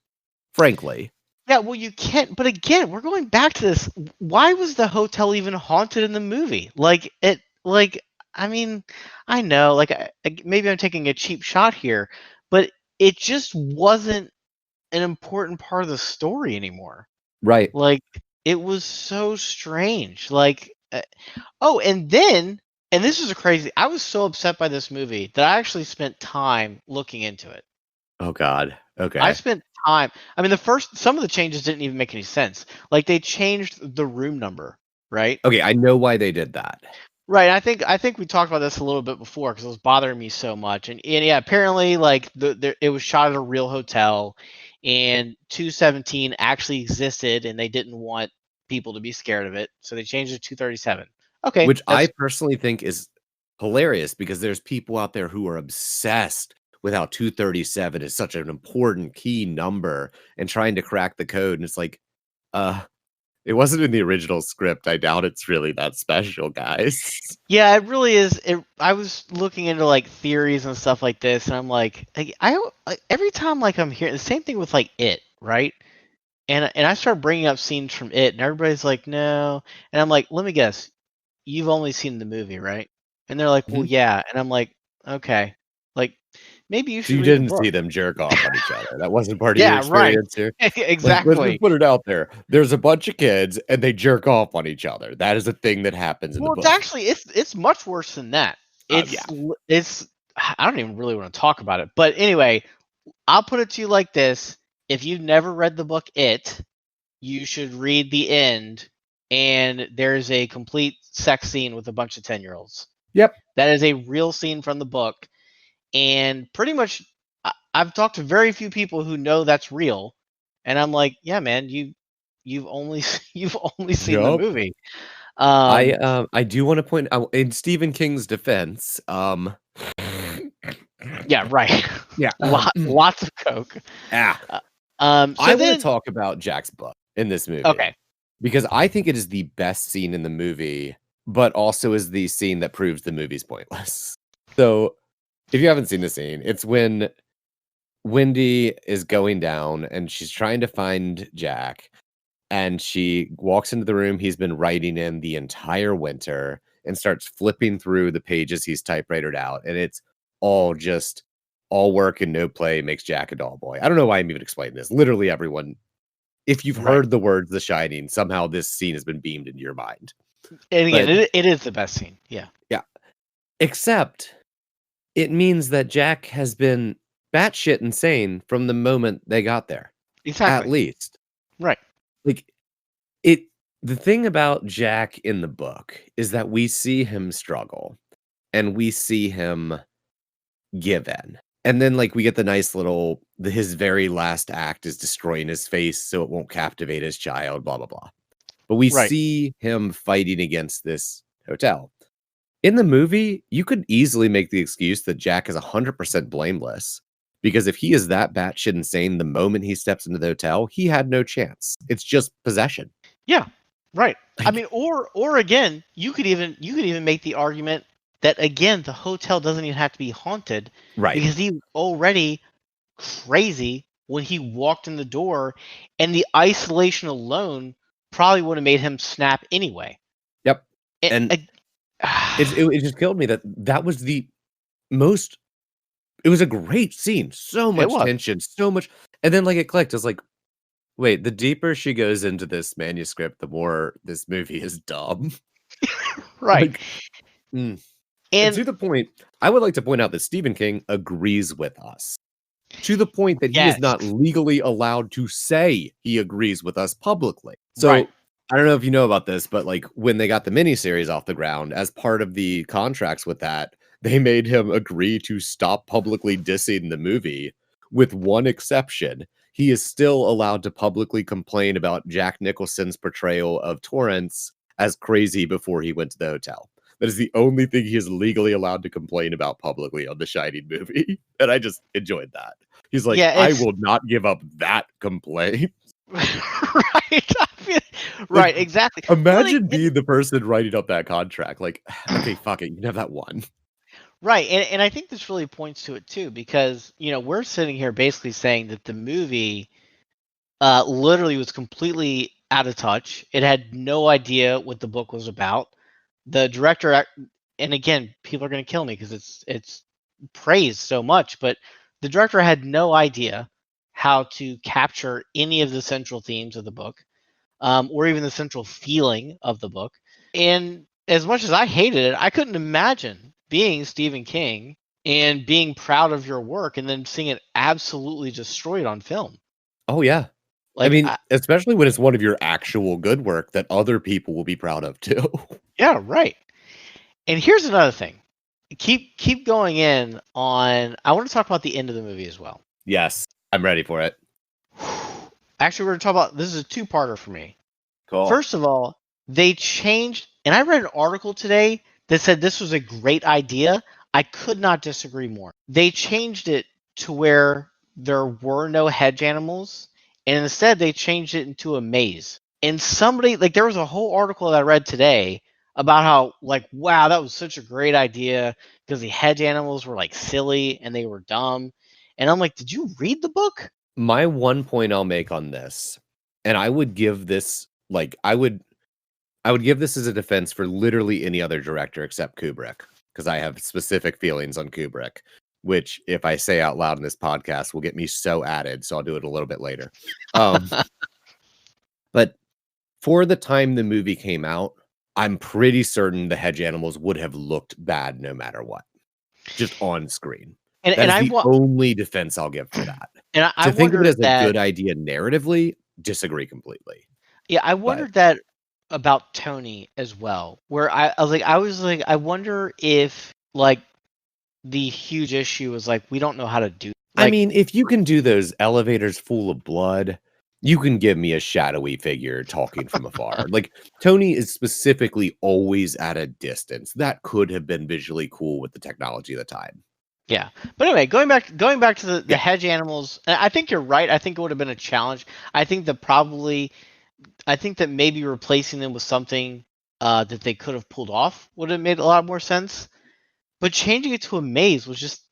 frankly. yeah, well, you can't. But again, we're going back to this. Why was the hotel even haunted in the movie? Like it, like I mean, I know, like maybe I'm taking a cheap shot here, but it just wasn't an important part of the story anymore. Right. Like it was so strange. Like oh, and this is a crazy. I was so upset by this movie that I actually spent time looking into it. Oh god. I Okay. spent time. I mean, some of the changes didn't even make any sense. Like they changed the room number, right? Okay, I know why they did that. Right. I think we talked about this a little bit before because it was bothering me so much. And yeah, apparently, like it was shot at a real hotel, and 217 actually existed, and they didn't want people to be scared of it, so they changed it to 237. Okay, Which I that's personally think is hilarious because there's people out there who are obsessed with how 237 is such an important key number and trying to crack the code, and it's like, uh, it wasn't in the original script. I doubt it's really that special, guys. yeah, it really is. I was looking into like theories and stuff like this, and I'm like every time like I'm hearing the same thing with like it, right? And I start bringing up scenes from it, and everybody's like, no, and I'm like, let me guess, you've only seen the movie, right? And they're like, well, Mhm. yeah, and I'm like, okay, like maybe you So should you read the didn't book. see them jerk off on each other. That wasn't part of your Yeah, right. experience here? Like, let's just Exactly. put it out there. There's a bunch of kids and they jerk off on each other. That is a thing that happens in the Well, it's book. actually it's much worse than that. Oh, yeah. It's I don't even really want to talk about it, but anyway, I'll put it to you like this: if you've never read the book It, you should read the end, and there's a complete sex scene with a bunch of 10-year-olds. Yep. That is a real scene from the book, and pretty much I've talked to very few people who know that's real, and I'm like, yeah, man, you've only you've only seen the Yup. movie. Um, I do wanna point out in Stephen King's defense, yeah, right. yeah, Lots of coke. ah, Uh, I want to then talk about Jack's book in this movie okay, because I think it is the best scene in the movie, but also is the scene that proves the movie's pointless. So, if you haven't seen the scene, it's when Wendy is going down and she's trying to find Jack, and she walks into the room he's been writing in the entire winter and starts flipping through the pages he's typewritered out, and it's all just all work and no play makes Jack a dull boy. I don't know why I'm even explaining this. Literally everyone, if you've right. heard the words The Shining, somehow this scene has been beamed into your mind. And again, But it is the best scene. Yeah. yeah, except it means that Jack has been batshit insane from the moment they got there, at Exactly. least. Right. Like, it the thing about Jack in the book is that we see him struggle and we see him give in. And then like we get the nice little his very last act is destroying his face so it won't captivate his child, blah blah blah. But we Right. see him fighting against this hotel. In the movie, you could easily make the excuse that Jack is 100% blameless because if he is that batshit insane the moment he steps into the hotel, he had no chance. It's just possession. Yeah. Right. I Like, mean, or again, you could even make the argument that again the hotel doesn't even have to be haunted right. because he was already crazy when he walked in the door, and the isolation alone probably would have made him snap anyway. Yep. It, And it just killed me that that was the most it was a great scene. So it much was tension, so much and then like it clicked. It's like, wait, the deeper she goes into this manuscript, the more this movie is dumb. right. Like, mm. And And to the point, I would like to point out that Stephen King agrees with us. To the point that he is yes, not legally allowed to say he agrees with us publicly. right. So I don't know if you know about this, but like when they got the miniseries off the ground, as part of the contracts with that, they made him agree to stop publicly dissing the movie, with one exception. He is still allowed to publicly complain about Jack Nicholson's portrayal of Torrance as crazy before he went to the hotel. That is the only thing he is legally allowed to complain about publicly on the Shining movie. And I just enjoyed that. He's like, Yeah, I it's will not give up that complaint. right. Like, Right, exactly. Well, imagine being the person writing up that contract. Like, okay, fuck it. You can have that one. right, and I think this really points to it too, because we're sitting here basically saying that the movie literally was completely out of touch. It had no idea what the book was about. The director, and again, people are going to kill me because it's praised so much, but the director had no idea how to capture any of the central themes of the book, or even the central feeling of the book. And as much as I hated it, I couldn't imagine being Stephen King and being proud of your work and then seeing it absolutely destroyed on film. Oh, yeah. I Like, mean, especially when it's one of your actual good work that other people will be proud of too. yeah, right. And here's another thing. Keep going in on. I want to talk about the end of the movie as well. Yes, I'm ready for it. Actually, we're going to talk about. This is a two-parter for me. Cool. First of all, they changed, and I read an article today that said this was a great idea. I could not disagree more. They changed it to where there were no hedge animals, and instead they changed it into a maze. And somebody, like, there was a whole article that I read today about how, like, wow, that was such a great idea because the hedge animals were like silly and they were dumb. And I'm like, did you read the book? My one point I'll make on this, and I would give this like I would give this as a defense for literally any other director except Kubrick, because I have specific feelings on Kubrick, which if I say out loud in this podcast will get me so added, so I'll do it a little bit later. But for the time the movie came out, I'm pretty certain the hedge animals would have looked bad no matter what, just on screen. And That is I the only defense I'll give for that. and I To think of it wondered as a that. good idea narratively, disagree completely. Yeah, I But wondered that about Tony as well, where I was like, I wonder if like the huge issue was like we don't know how to do I like mean, if you can do those elevators full of blood, you can give me a shadowy figure talking from afar. Like Tony is specifically always at a distance. That could have been visually cool with the technology of the time. Yeah, but anyway, going back to the Yeah. hedge animals, and I think you're right. I think it would have been a challenge. I think that maybe replacing them with something that they could have pulled off would have made a lot more sense. But changing it to a maze was just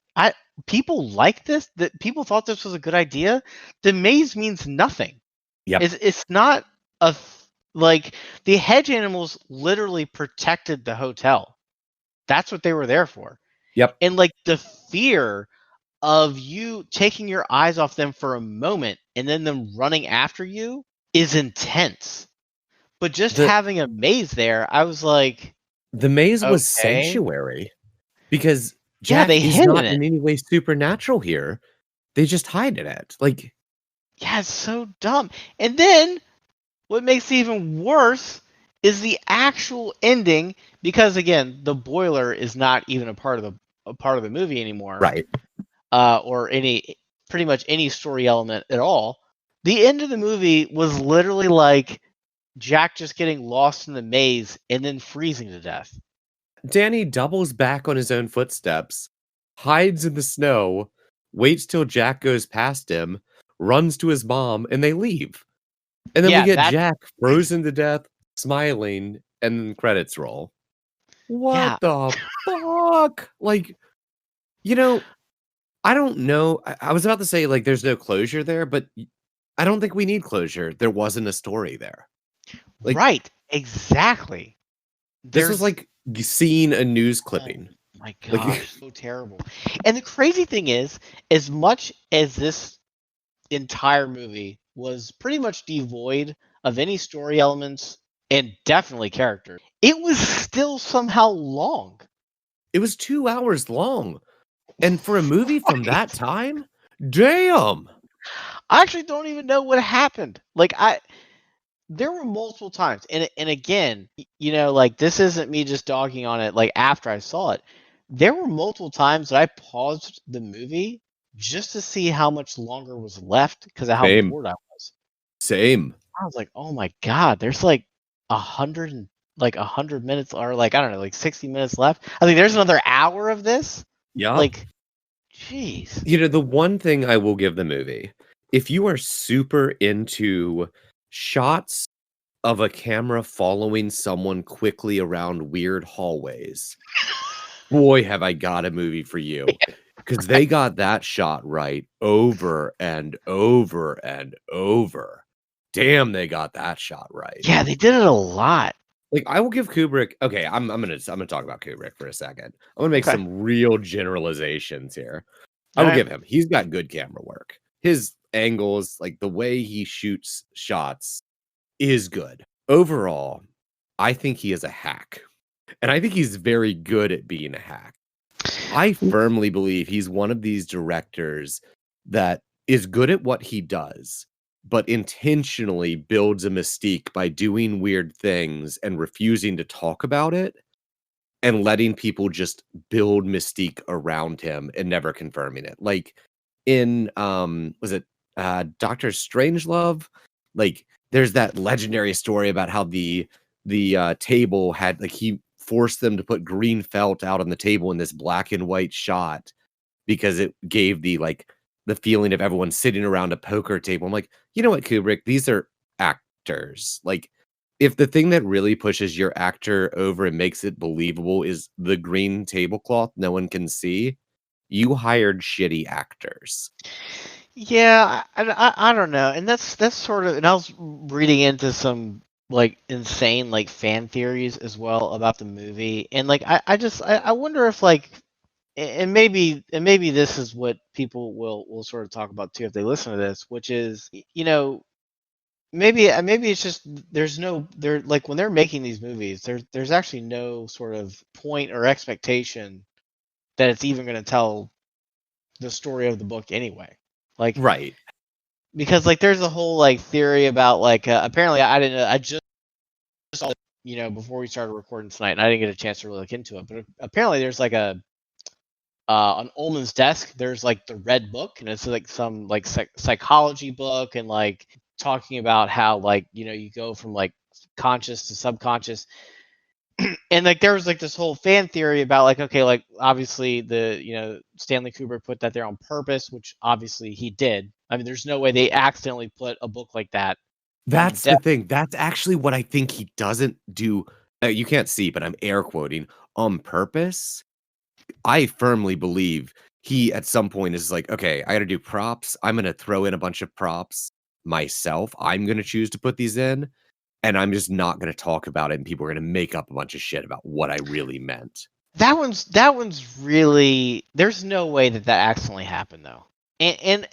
people like this. That people thought this was a good idea. The maze means nothing. Yep. It's not like the hedge animals literally protected the hotel. That's what they were there for. Yep. And like the fear of you taking your eyes off them for a moment and then them running after you is intense. But just The having a maze there, I was like, the maze was okay. sanctuary because Yeah, Jack they is hid in not it. in any way supernatural here. They just hide in it. Like, Yeah, it's so dumb. And then what makes it even worse is the actual ending, because again, the boiler is not even a part of the movie anymore, right. or pretty much any story element at all. The end of the movie was literally like Jack just getting lost in the maze and then freezing to death. Danny doubles back on his own footsteps, hides in the snow, waits till Jack goes past him, runs to his mom, and they leave. And then we Yeah, get that's Jack frozen to death, smiling, and then credits roll. What yeah, the fuck? Like, you know, I don't know. I was about to say, like, there's no closure there, but I don't think we need closure. There wasn't a story there. Like, right, exactly. this was There's like seeing a news Oh clipping. my Like, gosh, so terrible. And the crazy thing is, as much as this entire movie was pretty much devoid of any story elements and definitely character, it was still somehow long. it was 2 hours long. And for a movie from that Right. time, damn. I actually don't even know what happened. There were multiple times, and again, like this isn't me just dogging on it. Like after I saw it, there were multiple times that I paused the movie just to see how much longer was left because of how Same. bored I was. Same. I was like, oh my god, there's like 100 minutes, or like I don't know, like 60 minutes left. I think there's another hour of this. Yeah. Like, jeez. The one thing I will give the movie, if you are super into shots of a camera following someone quickly around weird hallways, boy, have I got a movie for you. Because they got that shot right over and over and over. Damn, they got that shot right. Yeah, they did it a lot. Like, I will give Kubrick. Okay, I'm gonna talk about Kubrick for a second. I'm gonna make Okay. some real generalizations here. I All will right. give him. He's got good camera work. His angles, like the way he shoots shots, is good. Overall, I think he is a hack, and I think he's very good at being a hack. I firmly believe he's one of these directors that is good at what he does, but intentionally builds a mystique by doing weird things and refusing to talk about it and letting people just build mystique around him and never confirming it. Like in was it Doctor Strangelove? Like there's that legendary story about how the table had like he forced them to put green felt out on the table in this black and white shot because it gave the feeling of everyone sitting around a poker table. I'm like, you know what, Kubrick? These are actors. Like, if the thing that really pushes your actor over and makes it believable is the green tablecloth no one can see, you hired shitty actors. Yeah, I don't know, and that's sort of, and I was reading into some like insane like fan theories as well about the movie, and like I wonder if like, and maybe this is what people will sort of talk about too if they listen to this, which is maybe it's just there like when they're making these movies, there's actually no sort of point or expectation that it's even going to tell the story of the book anyway. Like Right. because like there's a whole like theory about like apparently I didn't know, I just saw it, before we started recording tonight, and I didn't get a chance to really look into it, but apparently there's like a on Ullman's desk there's like the red book, and it's like some like psychology book, and like talking about how like you go from like conscious to subconscious, And like there was like this whole fan theory about like, okay, like obviously the Stanley Kubrick put that there on purpose, which obviously he did. I mean, there's no way they accidentally put a book like that on That's the deck. thing. That's actually what I think he doesn't do. You can't see, but I'm air quoting on purpose. I firmly believe he at some point is like, okay, I got to do props. I'm going to throw in a bunch of props myself. I'm going to choose to put these in, and I'm just not going to talk about it. And people are going to make up a bunch of shit about what I really meant. That one's really, there's no way that accidentally happened though. And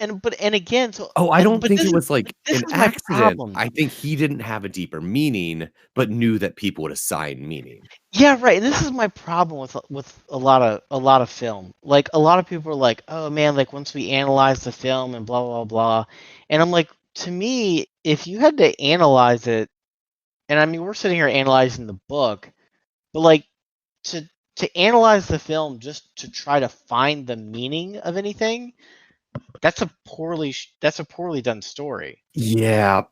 again, so Oh, I don't but think it was like this an is my accident. problem. I think he didn't have a deeper meaning, but knew that people would assign meaning. Yeah, right. And this is my problem with a lot of film. Like a lot of people are like, "Oh man, like once we analyze the film and blah blah blah." And I'm like, to me, if you had to analyze it, and I mean, we're sitting here analyzing the book, but like to analyze the film just to try to find the meaning of anything, that's a poorly done story. Yeah.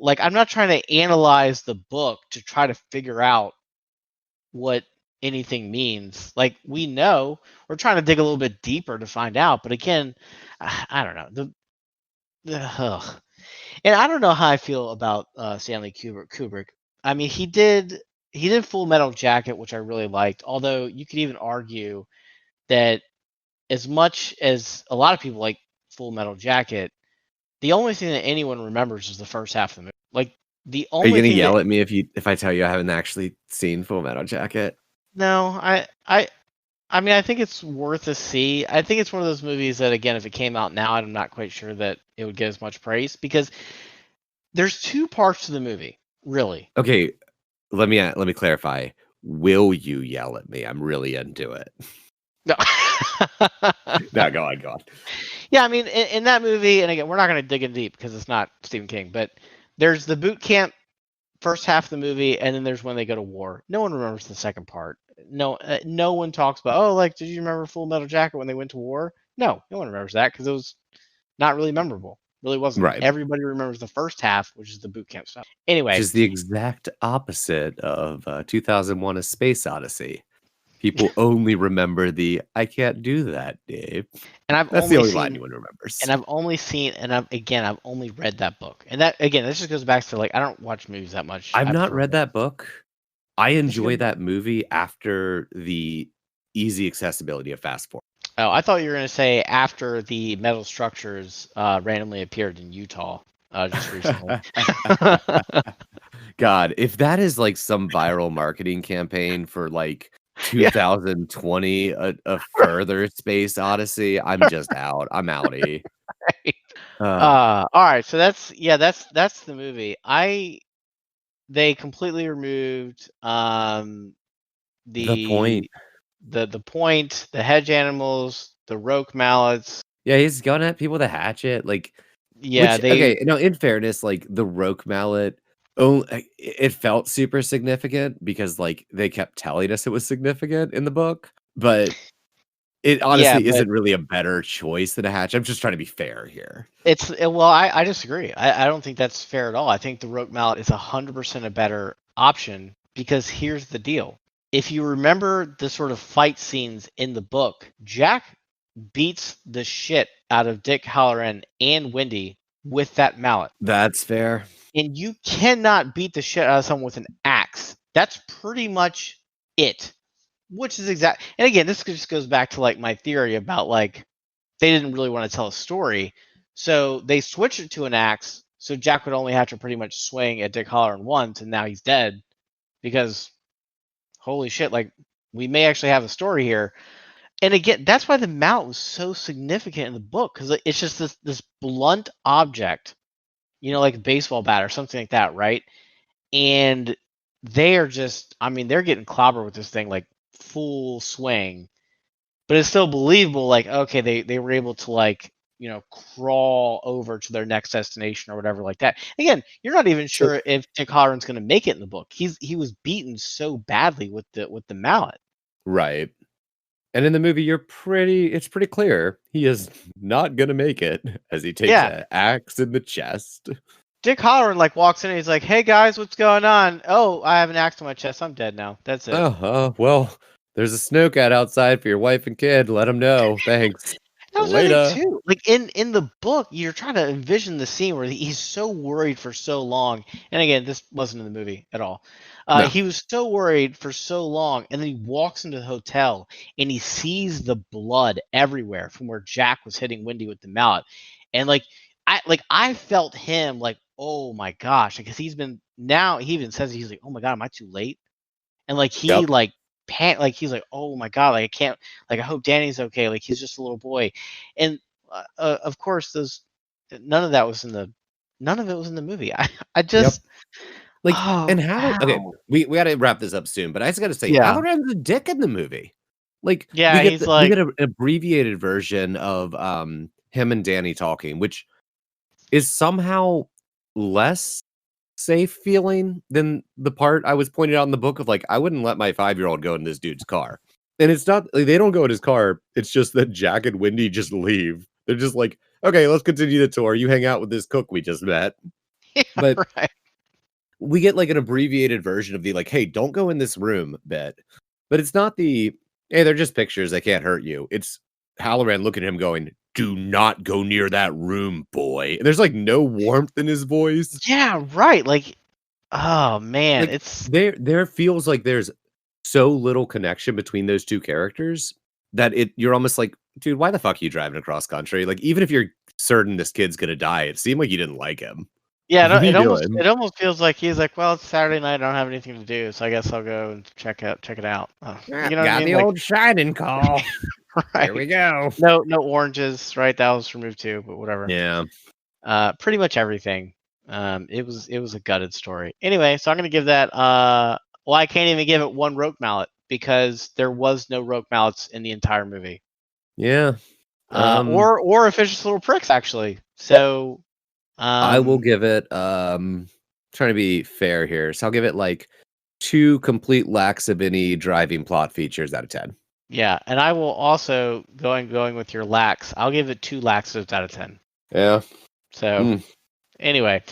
Like I'm not trying to analyze the book to try to figure out what anything means. Like we know, we're trying to dig a little bit deeper to find out. But again, I don't know ugh. And I don't know how I feel about Stanley Kubrick. I mean, he did Full Metal Jacket, which I really liked. Although you could even argue that as much as a lot of people like Full Metal Jacket, the only thing that anyone remembers is the first half of the movie. Like the Are you only gonna thing that yell at me if I tell you I haven't actually seen Full Metal Jacket? no, I mean, I think it's worth a see. I think it's one of those movies that, again, if it came out now, I'm not quite sure that it would get as much praise because there's two parts to the movie, really. Okay, let me clarify. Will you yell at me? I'm really into it. No. No, go on, go on. Yeah, I mean, in that movie, and again, we're not going to dig in deep because it's not Stephen King, but there's the boot camp first half of the movie, and then there's when they go to war. No one remembers the second part. No one talks about, oh, like, did you remember Full Metal Jacket when they went to war? No one remembers that because it was not really memorable. Really wasn't. Right. Everybody remembers the first half, which is the boot camp stuff. Which Anyway, is the exact opposite of 2001: A Space Odyssey. People only remember the "I can't do that, Dave." and I've That's the only only line seen, anyone remembers. and I've only seen, and I've only read that book, and that again, this just goes back to like I don't watch movies that much. I've I not prefer read books. that book. I It's enjoy good. that movie after the easy accessibility of fast forward. Oh, I thought you were going to say after the metal structures randomly appeared in Utah just recently. God, if that is like some viral marketing campaign for like Yeah. 2020, a further Space Odyssey, I'm just out. I'm outie. All right, so that's the movie. They completely removed The point. the point, the hedge animals, the roque mallets. Yeah, he's going at people with a hatchet, like, Yeah, which they okay, no, in fairness, like the roque mallet, oh, it felt super significant because like they kept telling us it was significant in the book, but it yeah, honestly but isn't really a better choice than a hatchet. I'm just trying to be fair here. well, I disagree. I don't think that's fair at all. I think the roque mallet is 100% a better option because here's the deal. If you remember the sort of fight scenes in the book, Jack beats the shit out of Dick Halloran and Wendy with that mallet. That's fair. And you cannot beat the shit out of someone with an axe. That's pretty much it. Which is exact. And again, this just goes back to like my theory about like they didn't really want to tell a story, so they switched it to an axe. So Jack would only have to pretty much swing at Dick Halloran once, and now he's dead. Because holy shit, like we may actually have a story here. And again, that's why the mallet was so significant in the book because it's just this blunt object, like a baseball bat or something like that, right? And they are just, I mean, they're getting clobbered with this thing like full swing, but it's still believable. Like, okay, they were able to like, crawl over to their next destination or whatever like that. Again, you're not even So sure if Dick Halloran's going to make it in the book. He was beaten so badly with the mallet. right. And in the movie, it's pretty clear he is not gonna make it as he takes Yeah, an axe in the chest. Dick Halloran like walks in and he's like, "Hey guys, what's going on? Oh, I have an axe on my chest. I'm dead now. That's it." Well, there's a snow cat outside for your wife and kid. Let them know. Thanks. That was my thing Later. too. Like in the book, you're trying to envision the scene where he's so worried for so long. And again, this wasn't in the movie at all. No. He was so worried for so long, and then he walks into the hotel and he sees the blood everywhere from where Jack was hitting Wendy with the mallet. And I felt him like, oh my gosh, because he's been now he even says he's like, oh my god, am I too late? And like he Yep. like he's like, oh my god, like I can't, like I hope Danny's okay, like he's just a little boy. And of course none of that was in the none of it was in the movie. I just Like, oh and okay, wow. we gotta wrap this up soon, but I just gotta say, Yeah. Halloran's a dick in the movie. Like, Yeah, he's we like get an abbreviated version of him and Danny talking, which is somehow less safe feeling than the part I was pointed out in the book of like, I wouldn't let my 5-year-old go in this dude's car. And it's not like they don't go in his car, it's just that Jack and Wendy just leave. They're just like, okay, let's continue the tour. You hang out with this cook we just met. yeah, But right. we get like an abbreviated version of the like, hey, don't go in this room bit. But it's not the hey, they're just pictures, they can't hurt you. It's Halloran looking at him going, do not go near that room, boy. And there's like no warmth in his voice. Yeah, right. Like, oh man, Like it's there feels like there's so little connection between those two characters that you're almost like, dude, why the fuck are you driving across country? Like, even if you're certain this kid's gonna die, it seemed like you didn't like him. yeah, What are you it doing? almost feels like he's like, well, it's Saturday night, I don't have anything to do, so I guess I'll go and check it out. Yeah, You know what I got mean? the Like, old shining call. right. Here we go. No oranges, right? That was removed too, but whatever. Yeah. Pretty much everything. It was a gutted story. Anyway, so I'm gonna give that. Well, I can't even give it one rogue mallet because there was no rogue mallets in the entire movie. Yeah. Or officious little pricks actually. So, I will give it trying to be fair here. So I'll give it like 2 complete lacks of any driving plot features out of 10. yeah, and I will also going with your lax. I'll give it 2 laxes out of 10. Yeah. So anyway,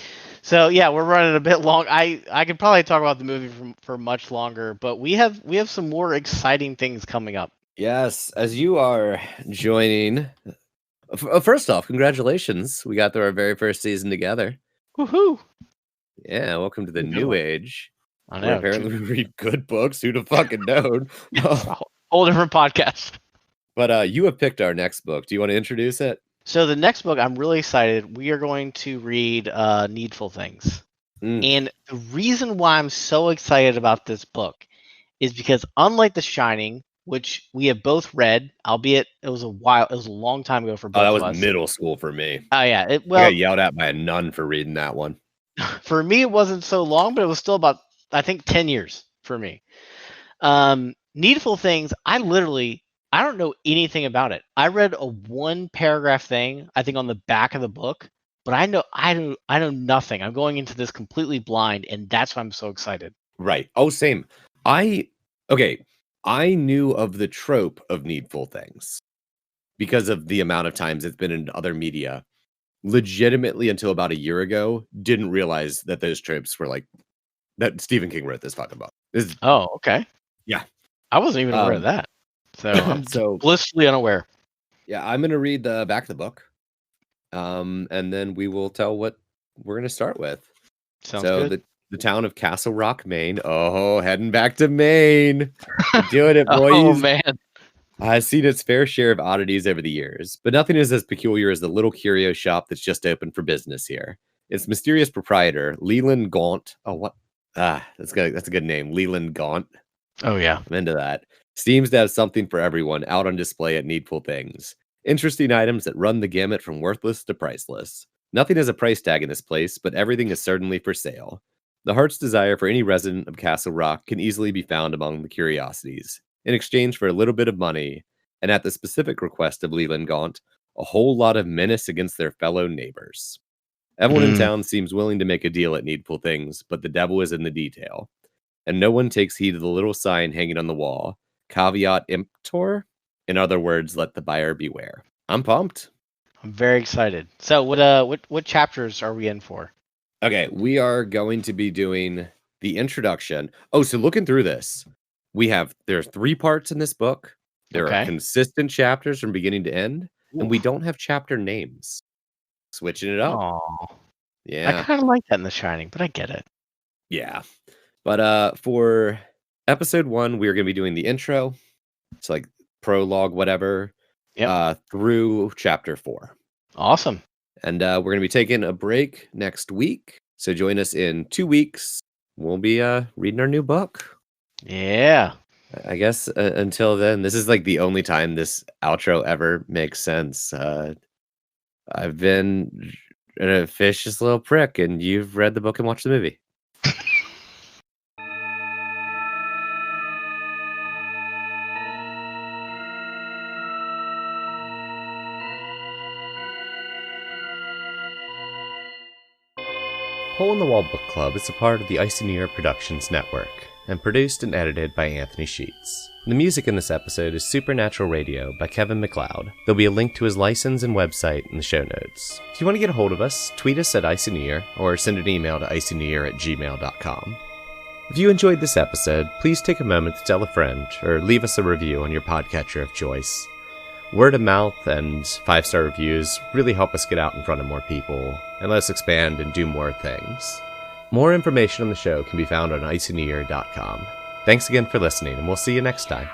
so yeah, we're running a bit long. I could probably talk about the movie for much longer, but we have some more exciting things coming up. Yes, as you are joining. First off, congratulations. We got through our very first season together. Woohoo! Yeah, welcome to the Good new one. age. I Where know. apparently we read good books. Who'd have fucking known? It's a whole different podcast. But you have picked our next book. Do you want to introduce it? So the next book, I'm really excited. We are going to read Needful Things. And the reason why I'm so excited about this book is because unlike The Shining, which we have both read, albeit it was a long time ago for both that of was us. middle school for me. Oh yeah, I got yelled at by a nun for reading that one. For me, it wasn't so long, but it was still about, I think, 10 years for me. Needful Things, I don't know anything about it. I read a 1-paragraph thing, I think, on the back of the book, but I know nothing. I'm going into this completely blind, and that's why I'm so excited. Right. Oh, same. I knew of the trope of Needful Things because of the amount of times it's been in other media. Legitimately, until about a year ago, didn't realize that those tropes were like that Stephen King wrote this fucking book. Oh, okay. Yeah. I wasn't even aware of that. So I'm blissfully unaware. Yeah, I'm gonna read the back of the book. And then we will tell what we're gonna start with. Sounds good. The town of Castle Rock, Maine. Oh, heading back to Maine. We're doing it, boys. Oh man. I've seen its fair share of oddities over the years, but nothing is as peculiar as the little curio shop that's just opened for business here. Its mysterious proprietor, Leland Gaunt. Oh, what? That's a good name. Leland Gaunt. Oh yeah. I'm into that. Seems to have something for everyone out on display at Needful Things. Interesting items that run the gamut from worthless to priceless. Nothing has a price tag in this place, but everything is certainly for sale. The heart's desire for any resident of Castle Rock can easily be found among the curiosities. In exchange for a little bit of money, and at the specific request of Leland Gaunt, a whole lot of menace against their fellow neighbors. Everyone in town seems willing to make a deal at Needful Things, but the devil is in the detail. And no one takes heed of the little sign hanging on the wall. Caveat emptor? In other words, let the buyer beware. I'm pumped. I'm very excited. So what chapters are we in for? Okay, we are going to be doing the introduction. Oh, so looking through this, there's 3 parts in this book. There are Okay. consistent chapters from beginning to end, and we Oof. don't have chapter names. Switching it up. Aw. I Yeah. kind of like that in The Shining, but I get it. Yeah. But for episode 1, we're going to be doing the intro. It's like prologue, whatever, Yep. through chapter 4. Awesome. And we're going to be taking a break next week. So join us in 2 weeks. We'll be reading our new book. Yeah. I guess until then, this is like the only time this outro ever makes sense. I've been an officious little prick, and you've read the book and watched the movie. Hole in the Wall Book Club is a part of the Icynewyear Productions Network, and produced and edited by Anthony Sheets. The music in this episode is Supernatural Radio by Kevin MacLeod. There'll be a link to his license and website in the show notes. If you want to get a hold of us, tweet us at Icynewyear, or send an email to icynewyear@gmail.com. If you enjoyed this episode, please take a moment to tell a friend, or leave us a review on your podcatcher of choice. Word of mouth and 5-star reviews really help us get out in front of more people, and let us expand and do more things. More information on the show can be found on icynewyear.com. Thanks again for listening, and we'll see you next time.